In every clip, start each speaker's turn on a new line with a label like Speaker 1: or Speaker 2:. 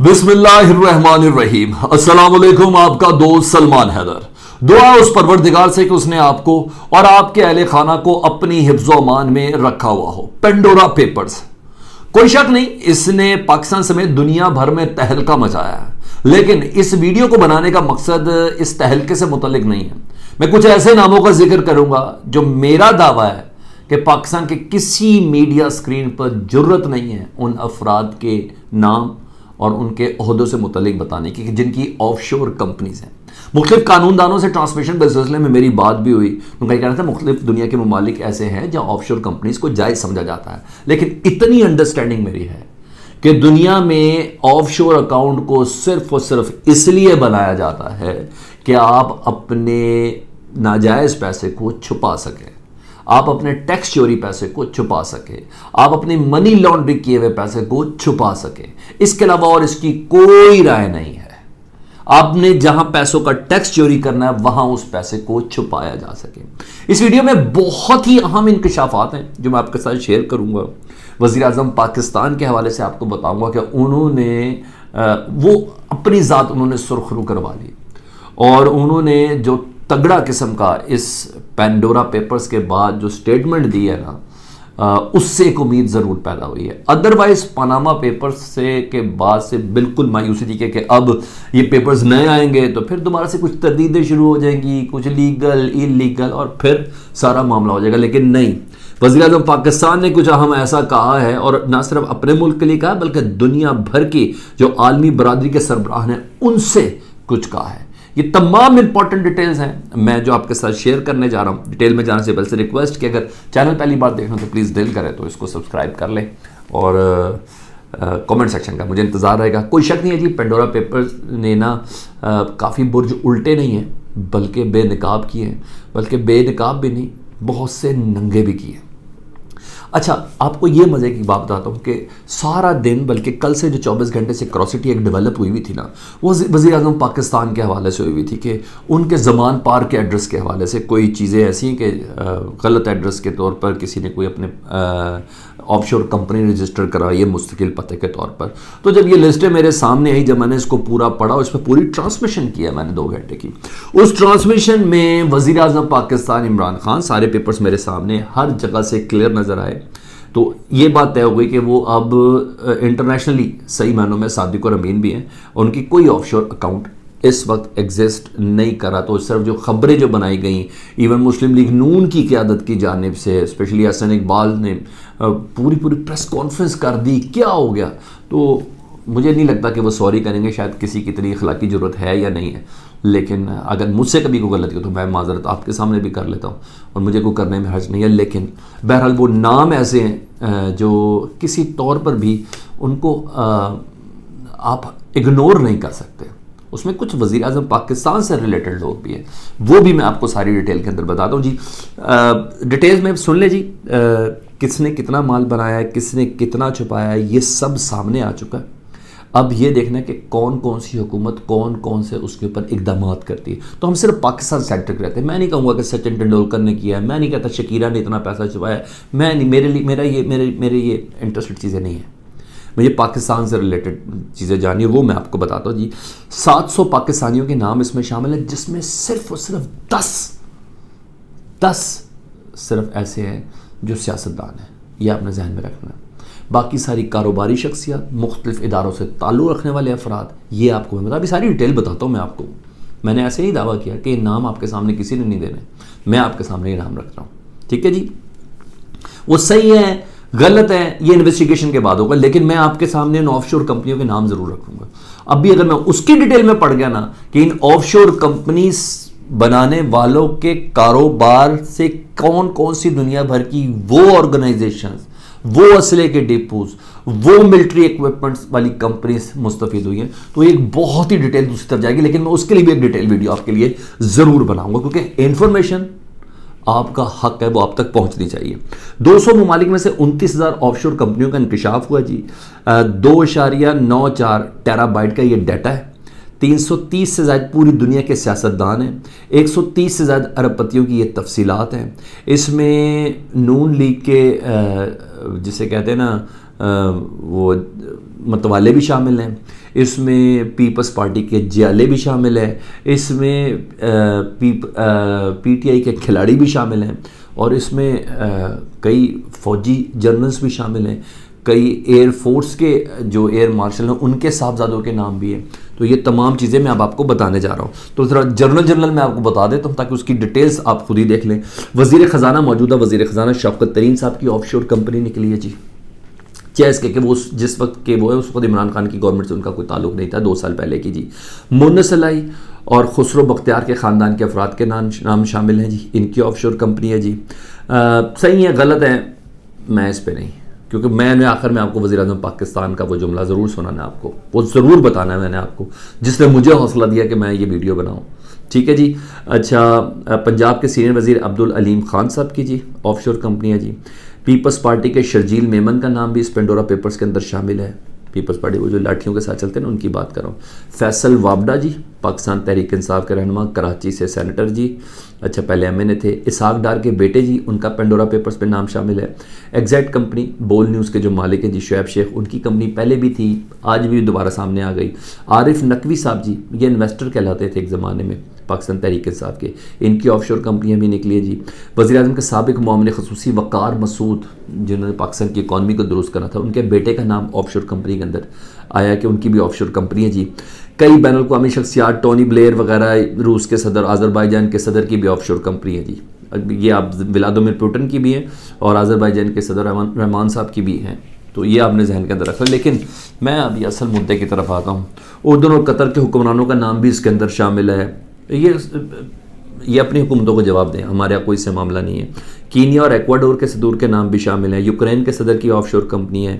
Speaker 1: बिस्मिल्लाहिर्रहमानिर्रहीम। अस्सलाम वालेकुम। आपका दोस्त सलमान हैदर। दुआ उस परवरदिगार से कि उसने आपको और आपके अहले खाना को अपनी हिफ्ज़ो अमान में रखा हुआ हो। पेंडोरा पेपर्स, कोई शक नहीं, इसने पाकिस्तान समेत दुनिया भर में तहलका मचाया है। लेकिन इस वीडियो को बनाने का मकसद इस तहलके से मुतल्लिक नहीं है। मैं कुछ ऐसे नामों का जिक्र करूंगा जो मेरा दावा है कि पाकिस्तान के किसी मीडिया स्क्रीन पर जुर्रत नहीं है उन अफराद के नाम और उनके ओहदों से मुतल्लिक बताने की, जिनकी ऑफशोर कंपनीज हैं। मुख्तलिफ कानूनदानों से ट्रांसमिशन के सिलसिले में मेरी बात भी हुई। उनका कहना था मुख्तलिफ दुनिया के ममालिक ऐसे हैं जहां ऑफशोर कंपनीज को जायज़ समझा जाता है, लेकिन इतनी अंडरस्टैंडिंग मेरी है कि दुनिया में ऑफशोर अकाउंट को सिर्फ और सिर्फ इसलिए बनाया जाता है कि आप अपने नाजायज़ पैसे को छुपा सकें, आप अपने टैक्स चोरी पैसे को छुपा सके, आप अपनी मनी लॉन्ड्रिंग किए हुए पैसे को छुपा सके। इसके अलावा और इसकी कोई राय नहीं है। आपने जहां पैसों का टैक्स चोरी करना है वहां उस पैसे को छुपाया जा सके। इस वीडियो में बहुत ही अहम इंकशाफात हैं जो मैं आपके साथ शेयर करूंगा। वज़ीर आज़म पाकिस्तान के हवाले से आपको बताऊंगा कि उन्होंने वो अपनी ज़ात उन्होंने सुरखरू करवा ली और उन्होंने जो तगड़ा किस्म का इस पेंडोरा पेपर्स के बाद जो स्टेटमेंट दी है ना, उससे एक उम्मीद ज़रूर पैदा हुई है। अदरवाइज पनामा पेपर्स से के बाद से बिल्कुल मायूसी थी कि अब ये पेपर्स नए आएंगे तो फिर दोबारा से कुछ तरदीदें शुरू हो जाएंगी, कुछ लीगल इलीगल, और फिर सारा मामला हो जाएगा। लेकिन नहीं, वज़ीर आज़म पाकिस्तान ने कुछ अहम ऐसा कहा है और ना सिर्फ अपने मुल्क के लिए कहा बल्कि दुनिया भर की जो आलमी बरादरी के सरबराह हैं उनसे कुछ कहा है। ये तमाम इंपॉर्टेंट डिटेल्स हैं मैं जो आपके साथ शेयर करने जा रहा हूँ। डिटेल में जाने से पहले से रिक्वेस्ट कि अगर चैनल पहली बार देखना तो प्लीज़ दिल करे तो इसको सब्सक्राइब कर लें और कमेंट सेक्शन का मुझे इंतज़ार रहेगा। कोई शक नहीं है जी, पेंडोरा पेपर्स ने ना काफ़ी बुर्ज उल्टे नहीं हैं बल्कि बेनकाब किए हैं, बल्कि बेनकाब भी नहीं, बहुत से नंगे भी किए। अच्छा, आपको ये मज़े की बात बताता हूँ कि सारा दिन, बल्कि कल से जो 24 घंटे से क्रॉसिटी एक डेवलप हुई हुई थी ना, वो वज़ीर आज़म पाकिस्तान के हवाले से हुई हुई थी कि उनके ज़मान पार के एड्रेस के हवाले से कोई चीज़ें ऐसी हैं कि गलत एड्रेस के तौर पर किसी ने कोई अपने ऑफशोर कंपनी रजिस्टर कराई है मुस्तकिल पते के तौर पर। तो जब ये लिस्टें मेरे सामने आई, जब मैंने इसको पूरा पढ़ा, उस पर पूरी ट्रांसमिशन किया मैंने 2 घंटे की। उस ट्रांसमिशन में वज़ीर आज़म पाकिस्तान इमरान खान, सारे पेपर्स मेरे सामने हर जगह से क्लियर नज़र आए। तो ये बात तय हो गई कि वो अब इंटरनेशनली सही मानों में सादिक और अमीन भी हैं, उनकी कोई ऑफशोर अकाउंट इस वक्त एग्जिस्ट नहीं करा। तो सिर्फ जो खबरें जो बनाई गई, इवन मुस्लिम लीग नून की क़यादत की जानिब से, स्पेशली हसन इकबाल ने पूरी प्रेस कॉन्फ्रेंस कर दी, क्या हो गया। तो मुझे नहीं लगता कि वो सॉरी करेंगे, शायद किसी की इतनी अखलाकी ज़रूरत है या नहीं है। लेकिन अगर मुझसे कभी कोई गलती हो तो मैं माजरत आपके सामने भी कर लेता हूँ और मुझे कोई करने में हर्ज नहीं है। लेकिन बहरहाल वो नाम ऐसे हैं जो किसी तौर पर भी उनको आप इग्नोर नहीं कर सकते। उसमें कुछ वज़ीर आज़म पाकिस्तान से रिलेटेड लोग भी हैं, वो भी मैं आपको सारी डिटेल के अंदर बताता हूँ जी। डिटेल्स में सुन ले जी, किसने कितना माल बनाया है, किसने कितना छुपाया है, ये सब सामने आ चुका है। अब ये देखना है कि कौन कौन सी हुकूमत कौन कौन से उसके ऊपर इकदाम करती है। तो हम सिर्फ पाकिस्तान सेंटर के रहते हैं। मैं नहीं कहूँगा कि सचिन तेंदुलकर ने किया है, मैं नहीं कहता शकीरा ने इतना पैसा छुपाया है, मैं नहीं, मेरे ये इंटरेस्टेड चीज़ें नहीं हैं। मुझे पाकिस्तान से रिलेटेड चीज़ें जानिए, वो मैं आपको बताता हूँ जी। 700 पाकिस्तानियों के नाम इसमें शामिल है, जिसमें सिर्फ और सिर्फ 10 सिर्फ ऐसे हैं जो सियासतदान हैं। ये आपने जहन में रखना है। बाकी सारी कारोबारी शख्सियत, मुख्तलिफ इदारों से ताल्लुक़ रखने वाले अफराद, ये आपको मैं अभी सारी डिटेल बताता हूँ मैं आपको। मैंने ऐसे ही दावा किया कि नाम आपके सामने किसी ने नहीं देने, मैं आपके सामने ये नाम रख रहा हूँ, ठीक है जी। वो सही है गलत है ये इन्वेस्टिगेशन के बाद होगा, लेकिन मैं आपके सामने इन ऑफशोर कंपनियों के नाम ज़रूर रखूँगा। अब भी अगर मैं उसकी डिटेल में पढ़ गया ना कि इन ऑफशोर कंपनीज बनाने वालों के कारोबार से कौन कौन सी दुनिया भर की वो ऑर्गेनाइजेशंस, वो असले के डिपोज, वो मिलिट्री इक्विपमेंट्स वाली कंपनीज मुस्तफीद हुई हैं, तो एक बहुत ही डिटेल दूसरी तरफ जाएगी। लेकिन मैं उसके लिए भी एक डिटेल वीडियो आपके लिए ज़रूर बनाऊंगा, क्योंकि इंफॉर्मेशन आपका हक है, वो आप तक पहुंचनी चाहिए। 200 ममालिक में से 29,000 ऑफशोर कंपनियों का इंकशाफ हुआ जी। 2.94 टेराबाइट का ये डाटा है। 330 से ज़्यादा पूरी दुनिया के सियासतदान हैं। 130 से ज़्यादा अरबपतियों की ये तफसीलात हैं। इसमें नून लीग के जिसे कहते हैं ना वो मतवाले भी शामिल हैं। इसमें पीपल्स पार्टी के जियाले भी शामिल हैं, इसमें पीटीआई के खिलाड़ी भी शामिल हैं, और इसमें कई फौजी जनरल्स भी शामिल हैं, कई एयर फोर्स के जो एयर मार्शल हैं उनके साहबजादों के नाम भी हैं। तो ये तमाम चीज़ें मैं अब आपको बताने जा रहा हूँ। तो ज़रा जनरल मैं आपको बता देता हूँ ताकि उसकी डिटेल्स आप खुद ही देख लें। वज़ीर ख़जाना, मौजूदा वज़ीर ख़जाना शौकत तरीन साहब की ऑफशोर कंपनी निकली है जी, चेस के वो जिस वक्त के वो है उस वक्त इमरान खान की गवर्नमेंट से उनका कोई ताल्लुक नहीं था, 2 साल पहले की जी। मुन्नसलाई और खुसरो बख्तियार के ख़ानदान के अफराद के नाम शामिल हैं जी, इनकी ऑफशोर कंपनी है जी। सही है गलत है मैं इस पे नहीं, क्योंकि मैंने आखिर में आपको वज़ीर-ए-आज़म पाकिस्तान का वो जुमला ज़रूर सुनाना है, आपको वो ज़रूर बताना है मैंने आपको, जिसने मुझे हौसला दिया कि मैं ये वीडियो बनाऊँ। ठीक है जी। अच्छा, पंजाब के सीनियर वज़ीर अब्दुल अलीम खान साहब की जी ऑफशोर कंपनी है जी। पीपल्स पार्टी के शर्जील मेमन का नाम भी इस पेंडोरा पेपर्स के अंदर शामिल है। पीपल्स पार्टी वो जो लाठियों के साथ चलते हैं ना, उनकी बात कर रहा हूँ। फैसल वाबडा जी पाकिस्तान तहरीक इंसाफ के रहनुमा, कराची से सेनेटर जी, अच्छा पहले एमएनए थे। इसाक डार के बेटे जी, उनका पेंडोरा पेपर्स पे नाम शामिल है। एग्जैक्ट कंपनी बोल न्यूज़ के जो मालिक हैं जी शुएब शेख, उनकी कंपनी पहले भी थी, आज भी दोबारा सामने आ गई। आरिफ नकवी साहब जी, ये इन्वेस्टर कहलाते थे एक ज़माने में पाकिस्तान तहरीक इंसाफ के, इनकी ऑफशोर कंपनियां भी निकली है जी। वज़ीर-ए-आज़म के साबिक मामले खसूसी वक़ार मसूद, जिन्होंने पाकिस्तान की इकॉनमी को दुरुस्त करा था, उनके बेटे का नाम ऑफशोर कंपनी के अंदर आया कि उनकी भी ऑफशोर कंपनी है जी। कई बैनुल अक़वामी शख्सियात, टोनी ब्लेयर वगैरह, रूस के सदर, आज़रबाईजान के सदर की भी ऑफशोर कंपनी है जी। ये आप व्लादिमीर पुतिन की भी है और आज़रबाईजान के सदर रहमान साहब की भी हैं, तो ये आपने जहन के अंदर रखा। लेकिन मैं अभी असल मुद्दे की तरफ आता हूँ। उर्दन और कतर के हुक्मरानों का नाम भी इसके अंदर शामिल है। ये अपनी हुकूमतों को जवाब दें, हमारे यहाँ कोई से मामला नहीं है। कीनिया और एक्वाडोर के सदूर के नाम भी शामिल हैं। यूक्रेन के सदर की ऑफशोर कंपनी है।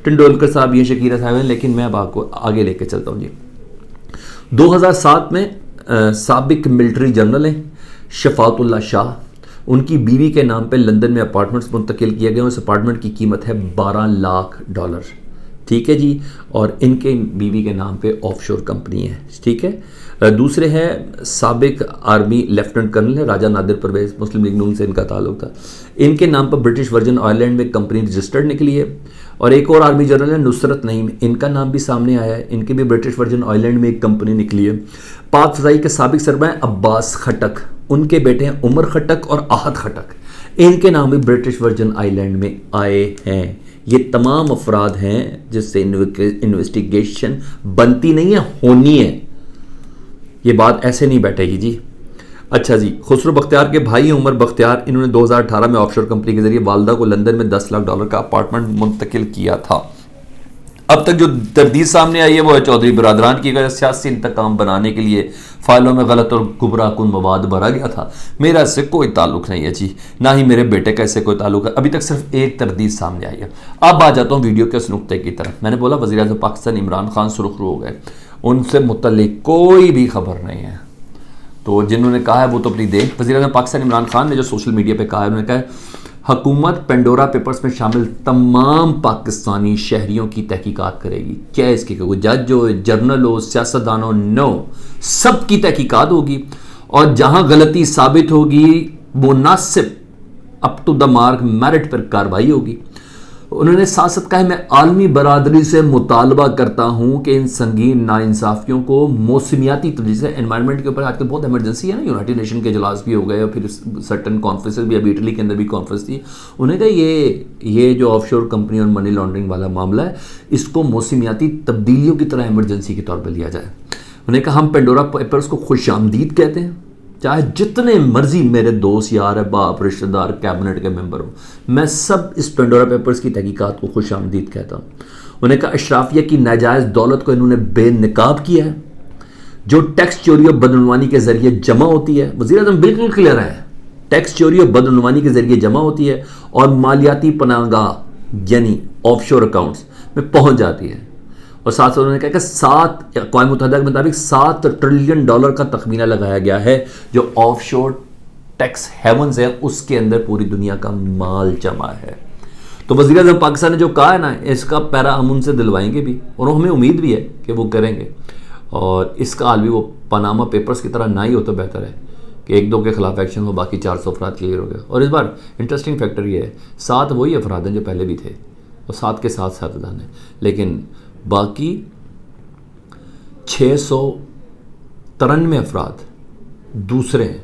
Speaker 1: टेंडुलकर साहब, ये शकीरा साहब हैं। लेकिन मैं अब आपको आगे लेके चलता हूँ जी। 2007 में साबिक मिलिट्री जनरल हैं शफातुल्लाह शाह, उनकी बीवी के नाम पे लंदन में अपार्टमेंट्स मुंतकिल किए गए। उस अपार्टमेंट की कीमत है $12 लाख। ठीक है जी। और इनके बीवी के नाम पे ऑफशोर कंपनी है। ठीक है। दूसरे हैं साबिक आर्मी लेफ्टिनेंट कर्नल है राजा नादिर परवेज, मुस्लिम लीग नून से इनका ताल्लुक था। इनके नाम पर ब्रिटिश वर्जन आयरलैंड में कंपनी रजिस्टर्ड निकली है। और एक और आर्मी जनरल है नुसरत नईम, इनका नाम भी सामने आया है, इनकी भी ब्रिटिश वर्जन आयरलैंड में एक कंपनी निकली है। पाक फ़ज़ाई के साबिक सरबराह अब्बास खटक, उनके बेटे हैं उमर खटक और आहद खटक, इनके नाम भी ब्रिटिश वर्जन आइलैंड में आए हैं। ये तमाम अफराद हैं जिससे इन्वेस्टिगेशन बनती नहीं है, होनी है। ये बात ऐसे नहीं बैठेगी जी। अच्छा जी, खुसरो बख्तियार के भाई उमर बख्तियार, इन्होंने 2018 में ऑफशोर कंपनी के जरिए वालदा को लंदन में $10 लाख का अपार्टमेंट मुंतकिल किया था। अब तक जो तरदीद सामने आई है वो है चौधरी बिरादरान की वजह सियासी इंतकाम बनाने के लिए फाइलों में गलत और गुमराहकुन मवाद भरा गया था। मेरा इससे कोई ताल्लुक नहीं है जी, ना ही मेरे बेटे का इससे कोई ताल्लुक है। अभी तक सिर्फ एक तरदीद सामने आई है। अब आ जाता हूँ वीडियो के उस नुक्ते की तरफ। मैंने बोला वज़ीर-ए-आज़म पाकिस्तान इमरान खान सुर्खरू हो गए, उनसे मुतल्लिक कोई भी खबर नहीं है। तो जिन्होंने कहा है वो तो अपनी देख। वज़ीर-ए-आज़म पाकिस्तान इमरान खान ने जो सोशल मीडिया पे कहा है, उन्होंने कहा हुकूमत पेंडोरा पेपर्स में शामिल तमाम पाकिस्तानी शहरियों की तहकीकात करेगी। क्या इसकी कोई जज हो, जर्नल हो, सियासतदान हो, नो, सब की तहकीकात होगी और जहां गलती साबित होगी मुनासिब up to the mark merit पर कार्रवाई होगी। उन्होंने साथ साथ कहा, मैं आलमी बरादरी से मुतालबा करता हूं कि इन संगीन नाइंसाफियों को मौसमियाती तब्दीली से, एनवायरनमेंट के ऊपर आजकल बहुत इमरजेंसी है ना, यूनाइटेड नेशन के इजलास भी हो गए और फिर सर्टन कॉन्फ्रेंसेस भी, अभी इटली के अंदर भी कॉन्फ्रेंस थी। उन्हें कहा ये जो ऑफशोर कंपनी और मनी लॉन्ड्रिंग वाला मामला है, इसको मौसमियाती तब्दीलियों की तरह इमरजेंसी के तौर पर लिया जाए। उन्हें कहा हम पेंडोरा पेपर्स को खुशामदीद कहते हैं, चाहे जितने मर्जी मेरे दोस्त यार है, बाप, रिश्तेदार, कैबिनेट के मेंबर हो, मैं सब इस पेंडोरा पेपर्स की तहकीकात को खुशामदीद कहता हूँ। उन्हें कहा अशराफिया की नाजायज़ दौलत को इन्होंने बेनकाब किया है जो टैक्स चोरी और बदनवानी के जरिए जमा होती है। वज़ीर-ए-आज़म बिल्कुल क्लियर है, टैक्स चोरी और बदनवानी के जरिए जमा होती है और मालियाती पनाहगाह यानी ऑफशोर अकाउंट्स में पहुँच जाती है। और साथ उन्होंने कहा कि अक़वाम मुत्तहिदा के मुताबिक $7 ट्रिलियन का तखमीना लगाया गया है जो ऑफशोर टैक्स हेवन्स है, उसके अंदर पूरी दुनिया का माल जमा है। तो वज़ीर-ए-आज़म पाकिस्तान ने जो कहा है ना, इसका पैरा हम उनसे दिलवाएंगे भी और हमें उम्मीद भी है कि वो करेंगे। और इसका हाल भी वो पनामा पेपर्स की तरह ना ही हो तो बेहतर है कि 1-2 के खिलाफ एक्शन हो, बाकी 400 अफराद क्लियर हो गए। और इस बार इंटरेस्टिंग फैक्टर ये है, 7 वही अफराद हैं जो पहले भी थे और 7 के साथ साथ हैं, लेकिन बाकी 693 अफराद दूसरे हैं।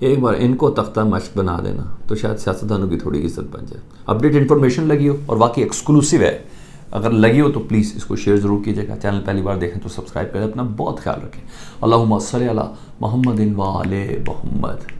Speaker 1: एक बार इनको तख्ता मश्क बना देना तो शायद सियासतदानों की थोड़ी इज्जत बन जाए। अपडेट इन्फॉर्मेशन लगी हो और वाकई एक्सक्लूसिव है, अगर लगी हो तो प्लीज़ इसको शेयर ज़रूर कीजिएगा। चैनल पहली बार देखें तो सब्सक्राइब करें। अपना बहुत ख्याल रखें। अल्लाहुम्मा सल्ली अला मुहम्मदिन व आले मुहम्मद।